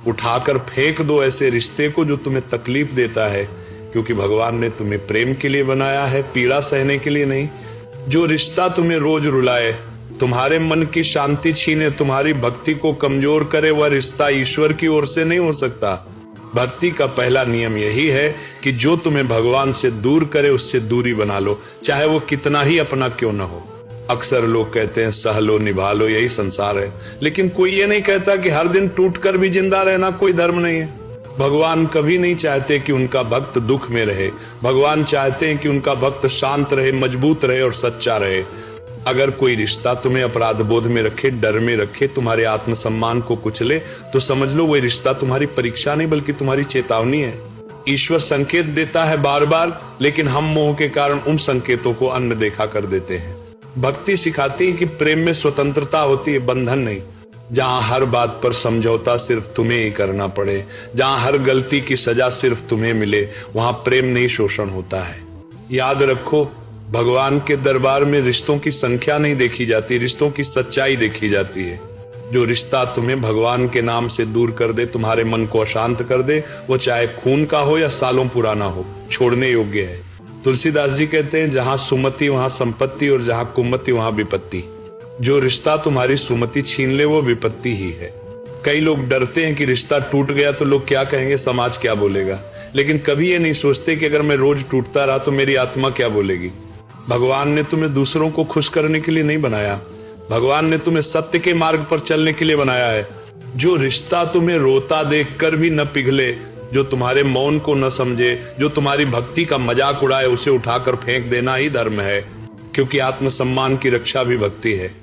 उठाकर फेंक दो ऐसे रिश्ते को जो तुम्हें तकलीफ देता है, क्योंकि भगवान ने तुम्हें प्रेम के लिए बनाया है, पीड़ा सहने के लिए नहीं। जो रिश्ता तुम्हें रोज रुलाए, तुम्हारे मन की शांति छीने, तुम्हारी भक्ति को कमजोर करे, वह रिश्ता ईश्वर की ओर से नहीं हो सकता। भक्ति का पहला नियम यही है कि जो तुम्हें भगवान से दूर करे उससे दूरी बना लो, चाहे वो कितना ही अपना क्यों न हो। अक्सर लोग कहते हैं सह लो निभा लो, यही संसार है, लेकिन कोई ये नहीं कहता कि हर दिन टूटकर भी जिंदा रहना कोई धर्म नहीं है। भगवान कभी नहीं चाहते कि उनका भक्त दुख में रहे। भगवान चाहते हैं कि उनका भक्त शांत रहे, मजबूत रहे और सच्चा रहे। अगर कोई रिश्ता तुम्हें अपराध बोध में रखे, डर में रखे, तुम्हारे आत्मसम्मान को कुचले, तो समझ लो वही रिश्ता तुम्हारी परीक्षा नहीं बल्कि तुम्हारी चेतावनी है। ईश्वर संकेत देता है बार बार, लेकिन हम मोह के कारण उन संकेतों को अनदेखा कर देते हैं। भक्ति सिखाती है कि प्रेम में स्वतंत्रता होती है, बंधन नहीं। जहां हर बात पर समझौता सिर्फ तुम्हें ही करना पड़े, जहां हर गलती की सजा सिर्फ तुम्हें मिले, वहां प्रेम नहीं शोषण होता है। याद रखो, भगवान के दरबार में रिश्तों की संख्या नहीं देखी जाती, रिश्तों की सच्चाई देखी जाती है। जो रिश्ता तुम्हें भगवान के नाम से दूर कर दे, तुम्हारे मन को अशांत कर दे, वो चाहे खून का हो या सालों पुराना हो, छोड़ने योग्य है। तुलसीदास जी कहते हैं, जहां सुमति वहां संपत्ति और जहां कुमति वहां विपत्ति। जो रिश्ता तुम्हारी सुमति छीन ले वो विपत्ति ही है। कई लोग डरते हैं कि रिश्ता टूट गया तो लोग क्या कहेंगे, समाज क्या बोलेगा, लेकिन कभी ये नहीं सोचते कि अगर मैं रोज टूटता रहा तो मेरी आत्मा क्या बोलेगी। भगवान ने तुम्हें दूसरों को खुश करने के लिए नहीं बनाया, भगवान ने तुम्हें सत्य के मार्ग पर चलने के लिए बनाया है। जो रिश्ता तुम्हें रोता देखकर भी न पिघले, जो तुम्हारे मौन को न समझे, जो तुम्हारी भक्ति का मजाक उड़ाए, उसे उठाकर फेंक देना ही धर्म है, क्योंकि आत्मसम्मान की रक्षा भी भक्ति है।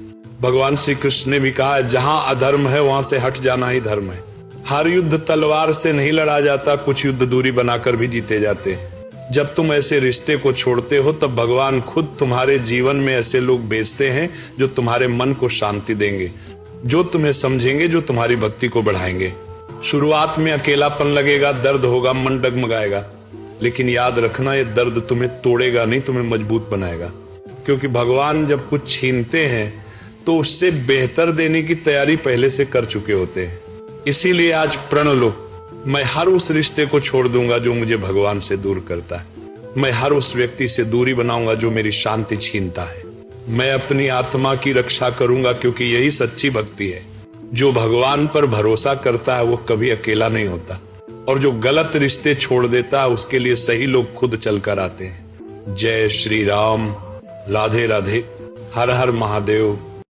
भगवान श्री कृष्ण ने भी कहा है, जहां अधर्म है वहां से हट जाना ही धर्म है। हर युद्ध तलवार से नहीं लड़ा जाता, कुछ युद्ध दूरी बनाकर भी जीते जाते हैं। जब तुम ऐसे रिश्ते को छोड़ते हो तब भगवान खुद तुम्हारे जीवन में ऐसे लोग भेजते हैं जो तुम्हारे मन को शांति देंगे, जो तुम्हें समझेंगे, जो तुम्हारी भक्ति को बढ़ाएंगे। शुरुआत में अकेलापन लगेगा, दर्द होगा, मन डगमगाएगा, लेकिन याद रखना ये दर्द तुम्हें तोड़ेगा नहीं, तुम्हें मजबूत बनाएगा। क्योंकि भगवान जब कुछ छीनते हैं तो उससे बेहतर देने की तैयारी पहले से कर चुके होते हैं। इसीलिए आज प्रण लो, मैं हर उस रिश्ते को छोड़ दूंगा जो मुझे भगवान से दूर करता है। मैं हर उस व्यक्ति से दूरी बनाऊंगा जो मेरी शांति छीनता है। मैं अपनी आत्मा की रक्षा करूंगा, क्योंकि यही सच्ची भक्ति है। जो भगवान पर भरोसा करता है वो कभी अकेला नहीं होता, और जो गलत रिश्ते छोड़ देता है उसके लिए सही लोग खुद चलकर आते हैं। जय श्री राम, राधे राधे, हर हर महादेव।